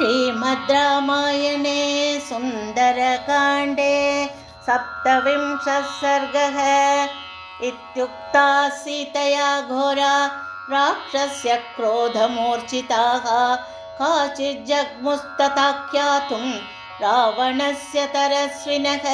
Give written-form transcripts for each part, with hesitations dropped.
श्रीमद् रामायणे सुन्दरकाण्डे सप्तविंशः सर्गः। इत्युक्ता सीतया घोरा राक्षस्य क्रोधमूर्छिताः काचिज्जग्मुस्तथा ख्यातुं रावणस्य तरस्विनः।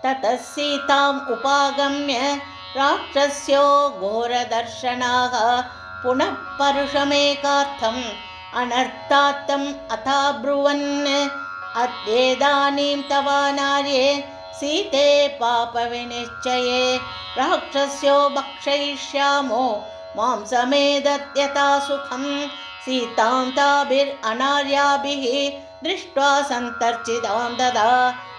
ततः सीताम् उपागम्य राक्षस्यो घोरदर्शनाः पुनः परुषमेकार्थम् अनर्थात्तम् अथाब्रुवन्। अद्येदानीं तवा नार्ये सीते पापविनिश्चये राक्षस्यो भक्षयिष्यामो मांसमेदत्यथा सुखं। सीतां ताभिरनार्याभिः दृष्ट्वा सन्तर्चितां तदा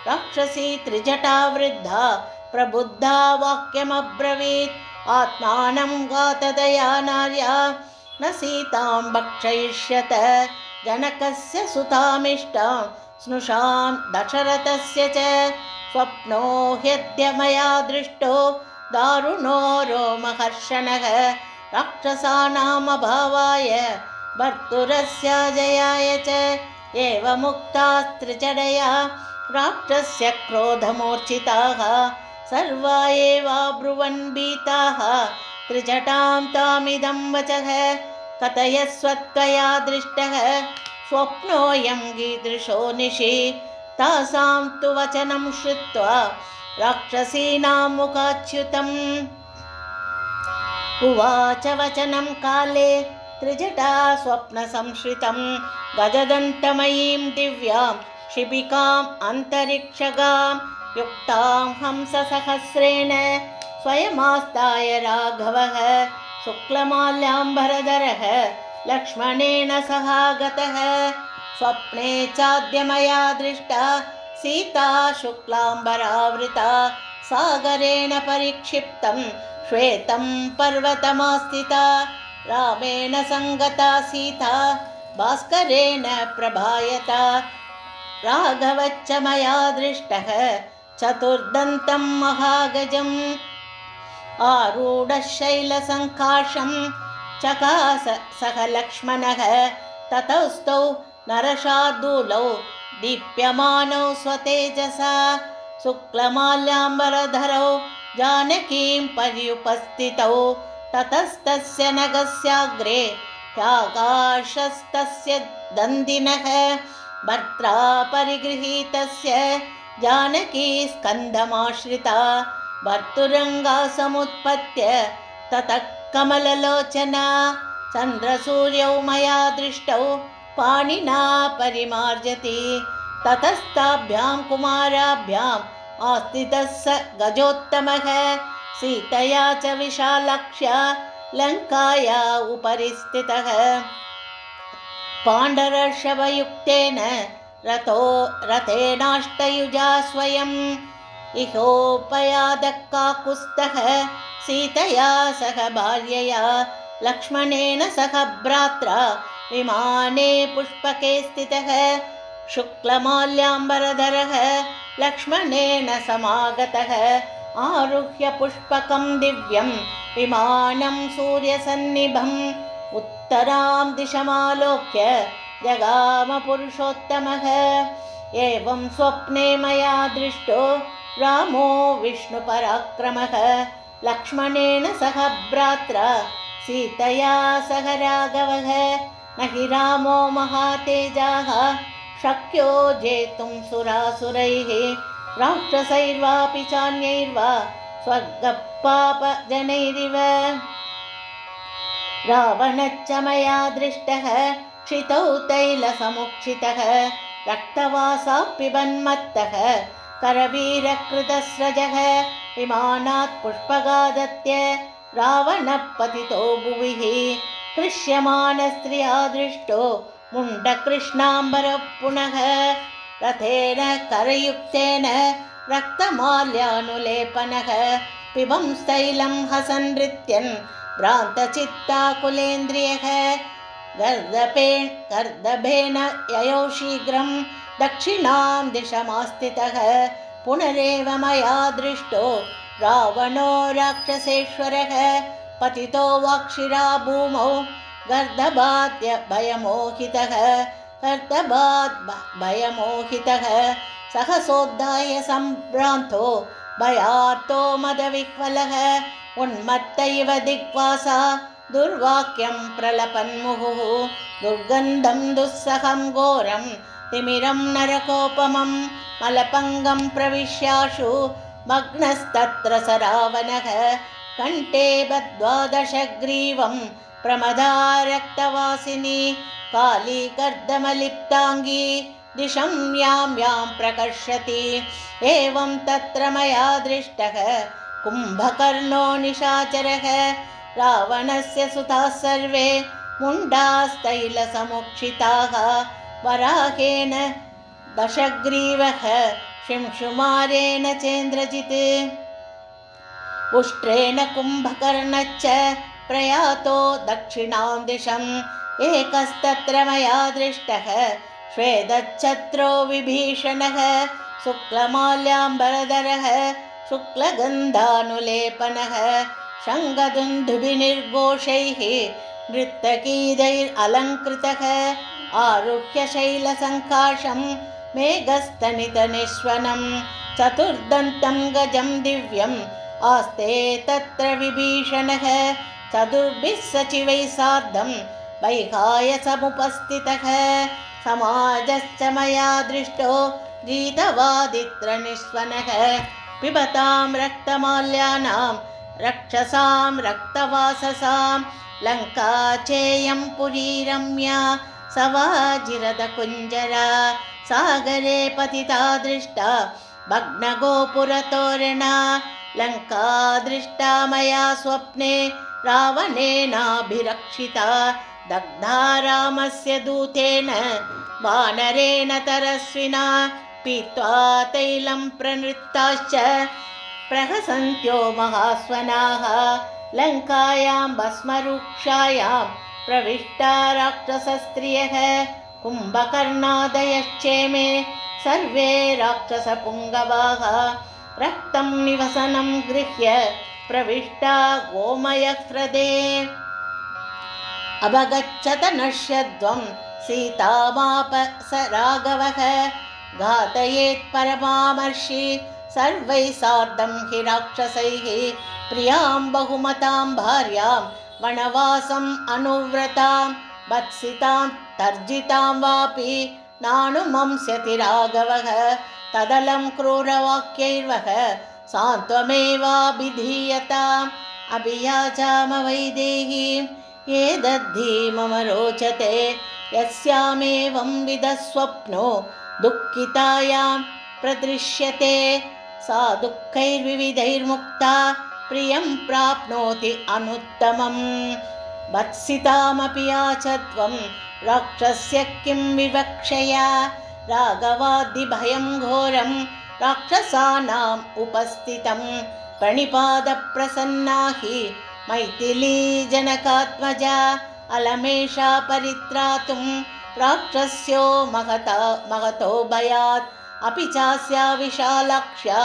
राक्षसी त्रिजटा वृद्धा प्रबुद्धा वाक्यमब्रवीत्। आत्मानं घाततया नार्या न सीतां भक्षयिष्यत। जनकस्य सुतामिष्टां स्नुषां दशरथस्य च स्वप्नो ह्यद्य मया दृष्टो दारुणो रोमहर्षणः। राक्षसानामभावाय भर्तुरस्याजयाय च एवमुक्ता त्रिजटया राक्षस्य क्रोधमूर्छिताः सर्वा एवाब्रुवन् भीताः। त्रिजटां तामिदं वचः कथयस्वत्वया दृष्टः स्वप्नोऽयं कीदृशो निशि। तासां तु वचनं श्रुत्वा राक्षसीनां मुखाच्युतम्। उवाच वचनं काले त्रिजटा स्वप्नसंश्रितं गजदन्तमयीं दिव्यां शिबिकाम् अन्तरिक्षगां युक्तां हंससहस्रेण स्वयमास्ताय राघवः शुक्लमाल्याम्बरधरः लक्ष्मणेन सहागतः। स्वप्ने चाद्य मया दृष्टा सीता शुक्लाम्बरावृता सागरेण परिक्षिप्तं श्वेतं पर्वतमास्थिता। रामेण सङ्गता सीता भास्करेण प्रभायता। राघवच्च मया दृष्टः चतुर्दन्तं महागजम् आरूढः शैलसङ्काशं चकास सह लक्ष्मणः। ततस्तौ नरशार्दूलौ दीप्यमानौ स्वतेजसा शुक्लमाल्याम्बरधरौ जानकीं पर्युपस्थितौ। ततस्तस्य नगस्याग्रे ह्याकाशस्तस्य दन्दिनः भर्त्रा परिगृहीतस्य जानकी स्कन्धमाश्रिता। भर्तुरङ्गा समुत्पत्य ततः कमललोचना चन्द्रसूर्यौ मया दृष्टौ पाणिना परिमार्जति। ततस्ताभ्यां कुमाराभ्याम् आस्थितः स गजोत्तमः सीतया च विशालाक्ष्या लङ्काया उपरि स्थितः। पाण्डरर्षभयुक्तेन रथेनाष्टयुजा स्वयम् इहोपयादः काकुत्स्थः सीतया सह भार्यया लक्ष्मणेन सह भ्रात्रा विमाने पुष्पके स्थितः। शुक्लमाल्याम्बरधरः लक्ष्मणेन समागतः आरुह्य पुष्पकं दिव्यं विमानं सूर्यसन्निभम् उत्तरां दिशमालोक्य जगाम पुरुषोत्तमः। एवं स्वप्ने मया दृष्टो रामो विष्णुपराक्रमः लक्ष्मणेन सह भ्रात्रा सीतया सह राघवः। न हि रामो महातेजाः शक्यो जेतुं सुरासुरैः राक्षसैर्वापि चान्यैर्वा स्वर्गपापजनैरिव। रावणश्च मया दृष्टः क्षितौ तैलसमुक्षितः रक्तवासाः पिबन्मत्तः करवीरकृतस्रजः। विमानात् पुष्पगादत्य रावणः पतितो भुविः कृष्यमाणस्त्रिया दृष्टो मुण्डकृष्णाम्बरः पुनः। रथेन करयुक्तेन रक्तमाल्यानुलेपनः पिबं स्थैलं हसन् नृत्यन् भ्रान्तचित्ताकुलेन्द्रियः। गर्दभेन ययौ शीघ्रं दक्षिणां दिशमास्थितः। पुनरेव मया दृष्टो रावणो राक्षसेश्वरः पतितो वाक्षिरा भूमौ गर्दभाद्य भयमोहितः कर्तबात् भयमोहितः सहसोद्धाय सम्भ्रान्तो भयार्तो मदविह्वलः उन्मत्त इव दिग्वासा दुर्वाक्यं प्रलपन्मुहुः दुर्गन्धं दुस्सहं घोरं तिमिरं नरकोपमं मलपङ्गं प्रविश्याशु मग्नस्तत्र स रावणः कण्ठे बद्ध्वा दशग्रीवं प्रमदा रक्तवासिनी काली कर्दमलिप्ताङ्गी दिशं यां प्रकर्षति एवं तत्र मया दृष्टः कुम्भकर्णो निशाचरः रावणस्य सुताः सर्वे मुण्डास्तैलसमुक्षिताः वराहेन दशग्रीवः शिंशुमारेण चेन्द्रजित् उष्ट्रेण कुम्भकर्णश्च प्रयातो दक्षिणां दिशम् एकस्तत्र मया दृष्टः श्वेतच्छत्रो विभीषणः शुक्लमाल्याम्बरधरः शुक्लगन्धानुलेपनः शङ्खदुन्दुभिर्घोषैः नृत्तगीतैरलङ्कृतः आरुह्य शैलसङ्काशं मेघस्तनितनिस्वनं चतुर्दन्तं गजं दिव्यम् आस्ते तत्र विभीषणः चतुर्भिः सचिवैः सार्धं वैहायसमुपस्थितः समाजश्च मया दृष्टो गीतवादित्रनिस्वनः पिबतां रक्तमाल्यानां रक्षसां रक्तवाससां लङ्का चेयं पुरी रम्या सवाजिरदकुञ्जरा सागरे पतिता दृष्टा भग्नगोपुरतोरणा लङ्का दृष्टा मया स्वप्ने रावणेनाभिरक्षिता दग्धा रामस्य दूतेन वानरेण तरस्विना पीत्वा तैलं प्रनृत्ताश्च प्रहसन्त्यो महास्वनाः लङ्कायां भस्मरूक्षायां प्रविष्टा राक्षसस्त्रियः कुम्भकर्णादयश्चेमे सर्वे राक्षसपुङ्गवाः रक्तं निवसनं गृह्य प्रविष्टा गोमयह्रदे अवगच्छत नश्यध्वं सीतामाप स राघवः घातयेत् परमामर्षि सर्वैः सार्धं हि राक्षसैः प्रियां बहुमतां भार्यां वनवासम् अनुव्रतां वत्सितां तर्जितां वापि नानुमंस्यति राघवः तदलं क्रूरवाक्यैर्वः सान्त्वमेवाभिधीयताम् अभियाचाम वैदेहीं ये दद्धि मम रोचते यस्यामेवं विदस्वप्नो दुःखितायां प्रदृश्यते सा दुःखैर्विविधैर्मुक्ता प्रियं प्राप्नोति अनुत्तमम् वत्सितामपि याचत्वं राक्षस्य किं विवक्षया राघवाद्दिभयं घोरं राक्षसानाम् उपस्थितं प्रणिपादप्रसन्ना हि मैथिली जनकात्मजा अलमेषा परित्रातुं राक्षस्यो महतो भयात् अपि चास्या विशालाक्ष्या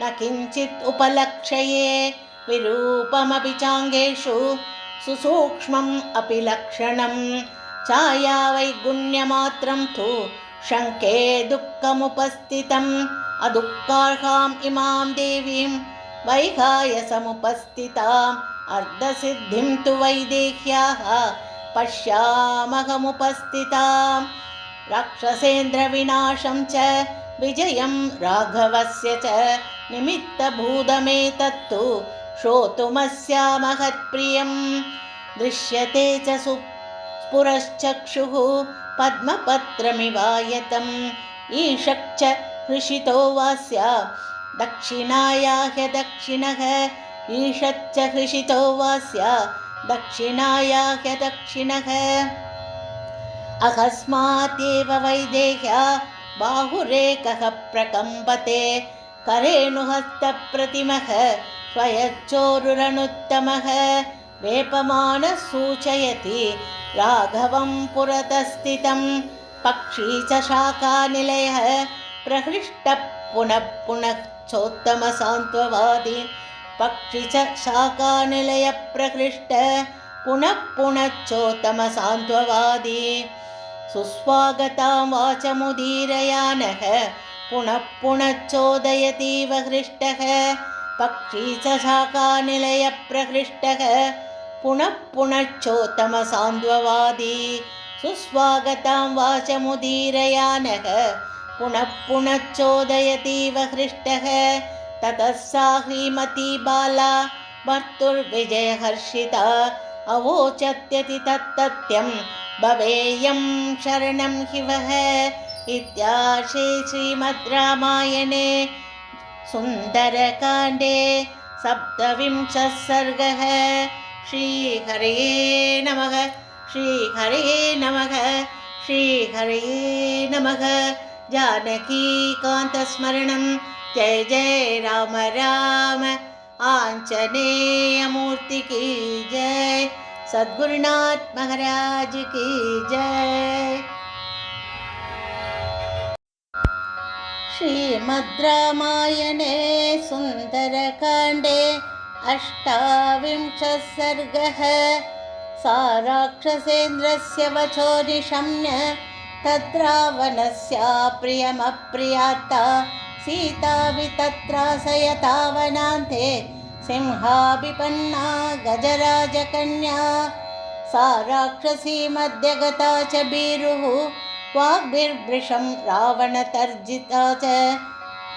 न किञ्चित् उपलक्षये विरूपमपि चाङ्गेषु सुसूक्ष्मम् अपि लक्षणं छाया वैगुण्यमात्रं तु शङ्के दुःखमुपस्थितम् अदुःखार्हाम् इमां देवीं वैहायसमुपस्थिताम् अर्धसिद्धिं तु वैदेह्याः पश्यामहमुपस्थिताम् राक्षसेन्द्रविनाशं च विजयं राघवस्य च निमित्तभूतमेतत्तु श्रोतुमस्या महत्प्रियं दृश्यते च स्फुरश्चक्षुः पद्मपत्रमिवायतम् ईषक् च हृषितो वास्या दक्षिणाया ह्यदक्षिणः ईषच्च हृषितो वास्या दक्षिणाया ह्यदक्षिणः अकस्मातेव वैदेह्या बाहुरेकः प्रकम्पते करेणुहस्तप्रतिमः स्वयच्चोरुरनुत्तमः वेपमानः सूचयति राघवं पुरतस्थितं पक्षी च शाखानिलयः प्रहृष्टः पुनः पुनः चोत्तमसान्त्ववादी पक्षी च शाखानिलयः प्रहृष्टः पुनः पुनः चोत्तमसान्त्ववादी सुस्वागतां वाचमुदीरयानः पुनः पुनः चोदयतीव हृष्टः पक्षी च शाखानिलयप्रहृष्टः पुनः पुनः चोत्तमसान्द्ववादी सुस्वागतां वाचमुदीरयानः पुनः पुनः चोदयतीव हृष्टः ततः सा ह्रीमती बाला भर्तुर्विजयहर्षिता अवोचत्यति तत्तथ्यं भवेयं शरणं हि वः। इत्यार्षे श्रीमद् रामायणे सुन्दरकाण्डे सप्तविंशः सर्गः। श्रीहरे नमः। श्रीहरे नमः। श्रीहरे नमः। जानकीकान्तस्मरणं जय जय राम राम। आंजनेयमूर्ति की जय। सद्गुरुनाथ महाराज की जय। श्रीमद् रामायणे सुन्दरकाण्डे अष्टाविंशः सर्गः। सा राक्षसेन्द्रस्य वचो निशम्य तद्रावणस्य प्रियमप्रियात्ता सीता वितत्रासयता वनान्ते सिंहाभिपन्ना गजराजकन्या। सा राक्षसी मध्य गता च भीरुः वाग्भिर्वृषं रावणतर्जिता च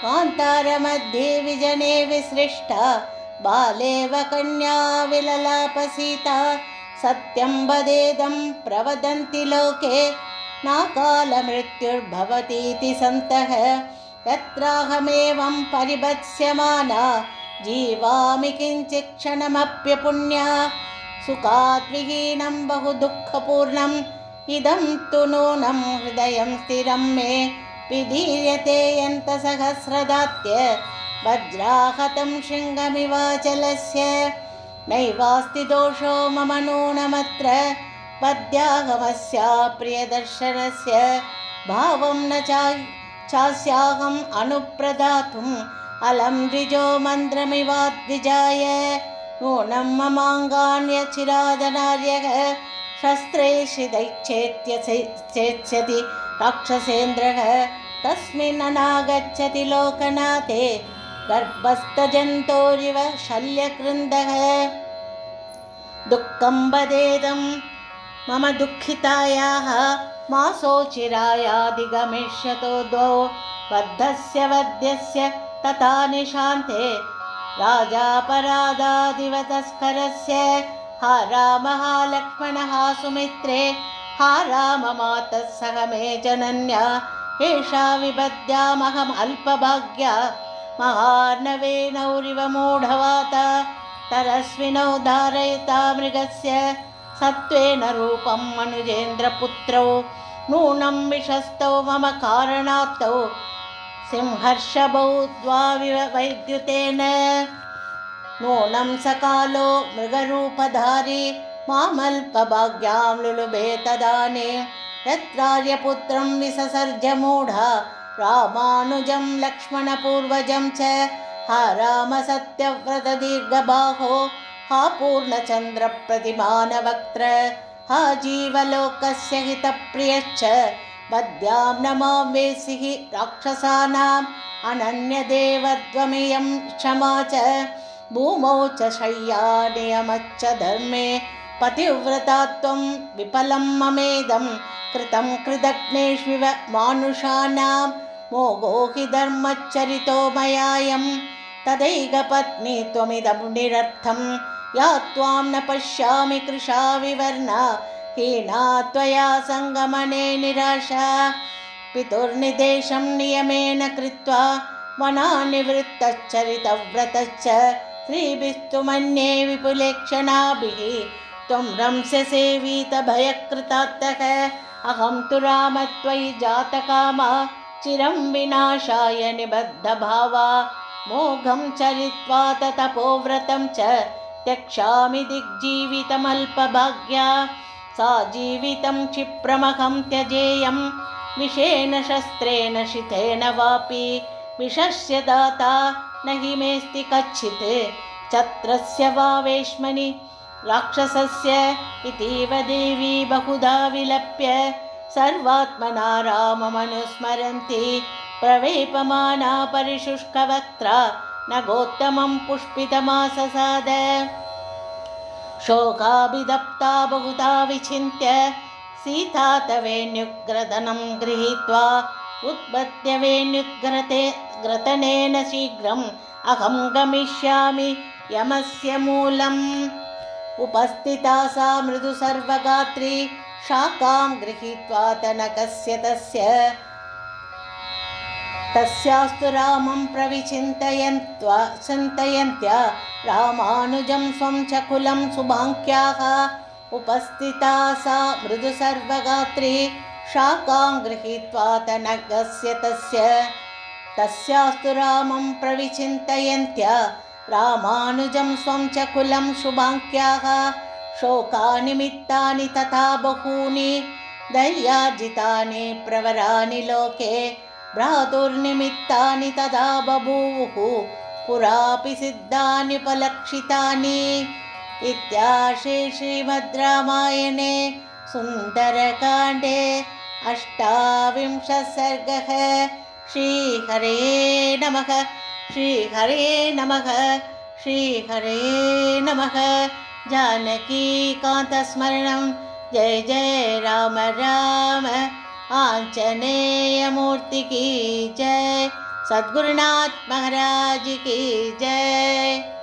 कान्तारमध्ये विजने विसृष्टा बालेव कन्या विललापसीता। सत्यं वदेदं प्रवदन्ति लोके नाकालमृत्युर्भवतीति सन्तः यत्राहमेवं परिभत्स्यमाना जीवामि किञ्चित् क्षणमप्यपुण्या। सुखात् विहीनं बहु दुःखपूर्णम् इदं तु नूनं हृदयं स्थिरं मे विधीयते यन्तसहस्रदात्य वज्राहतं शृङ्गमिवाचलस्य। नैवास्ति दोषो मम नूनमत्र पद्यागमस्य प्रियदर्शनस्य भावं न चास्याहम् अनुप्रदातुम् अलं द्विजो मन्द्रमिवाद्विजाय। नूनं ममाङ्गान्यचिरादनार्यः शस्त्रैषिदैच्छेत्यति राक्षसेन्द्रः तस्मिन्ननागच्छति लोकनाथे गर्भस्थजन्तोरिव शल्यकृन्दः। दुःखं वदेदं मम दुःखितायाः मासोचिरायाधिगमिष्यतो द्वौ बद्धस्य वध्यस्य तथा निशान्ते राजापराधादिवतस्करस्य। हा राम हा लक्ष्मण हा सुमित्रे हा राम मातः सह मे जनन्या। एषा विबध्यामहम् अल्पभाग्या महार्णवेनौरिव मूढवाता तरस्विनौ धारयिता मृगस्य सत्त्वेन रूपं मनुजेन्द्रपुत्रौ। नूनं विशस्तौ मम कारणात्तौ सिंहर्षभौ द्वाविव वैद्युतेन। नूनं सकालो मृगरूपधारी मामल्पभाग्यां लुलुभे तदानीं यत्रार्यपुत्रं विससर्ज मूढा रामानुजं लक्ष्मणपूर्वजं च। हा राम सत्यव्रत दीर्घबाहो हा पूर्णचन्द्रप्रतिमानवक्त्र हा जीवलोकस्य हितप्रियश्च वद्यां नमां वेसिः राक्षसानाम् अनन्यदेवत्वमियं क्षमा च। भूमौ च शय्या नियमच्च धर्मे पतिव्रतात्वं विफलं ममेदं कृतं कृदग्नेष्विव मानुषाणां मोगो हि धर्मच्चरितो मयायं। तदैकपत्नी त्वमिदं निरर्थं या त्वां न पश्यामि कृशा विवर्णा हीना त्वया सङ्गमने निराशा। पितुर्निदेशं नियमेन कृत्वा वनानिवृत्तश्चरितव्रतश्च स्त्रीभिस्तु मन्ये विपुलेक्षणाभिः त्वं रंस्यसे वीतभयकृतार्थः। अहं तु राम त्वयि जातकामा चिरं विनाशाय निबद्धभावा मोघं चरित्वा तपोव्रतं च त्यक्षामि दिग्जीवितमल्पभाग्या। सा जीवितं क्षिप्रमहं त्यजेयं विषेण शस्त्रेण शितेन वापि विषस्य दाता न हि मेऽस्ति कच्चित् छत्रस्य वा वेश्मनि राक्षसस्य इतीव देवी बहुधा विलप्य सर्वात्मना राममनुस्मरन्ति प्रवेपमाना परिशुष्कवक्त्रा नगोत्तमं पुष्पितमाससाद शोकाभिदप्ता बहुधा विचिन्त्य सीता तवेन्युग्रदनं गृहीत्वा उद्बध्य वेन्युग्रतनेन शीघ्रम् अहं गमिष्यामि यमस्य मूलम् उपस्थिता सा मृदुसर्वगात्री शाकां गृहीत्वा तनकस्य तस्यास्तु रामं चिन्तयन्त्या रामानुजं स्वं च कुलं शुभाङ्क्याः उपस्थिता सा मृदुसर्वगात्री शाकां गृहीत्वा तनकस्य तस्यास्तु रामं प्रविचिन्तयन्त्या रामानुजं स्वं च कुलं शुभाङ्क्याः शोकानिमित्तानि तथा बहूनि दैर्यार्जितानि प्रवरानि लोके भ्रातुर्निमित्तानि तदा बभूवुः पुरापि सिद्धानि उपलक्षितानि इत्यार्षे श्रीमद् रामायणे सुन्दरकाण्डे 28 सर्गः। श्रीहरे नमः। श्रीहरे नमः। श्रीहरे नमः। जानकीकान्तस्मरणं जय जय राम राम। आञ्जनेयमूर्ति की जय। सद्गुरुनाथ महाराज की जय।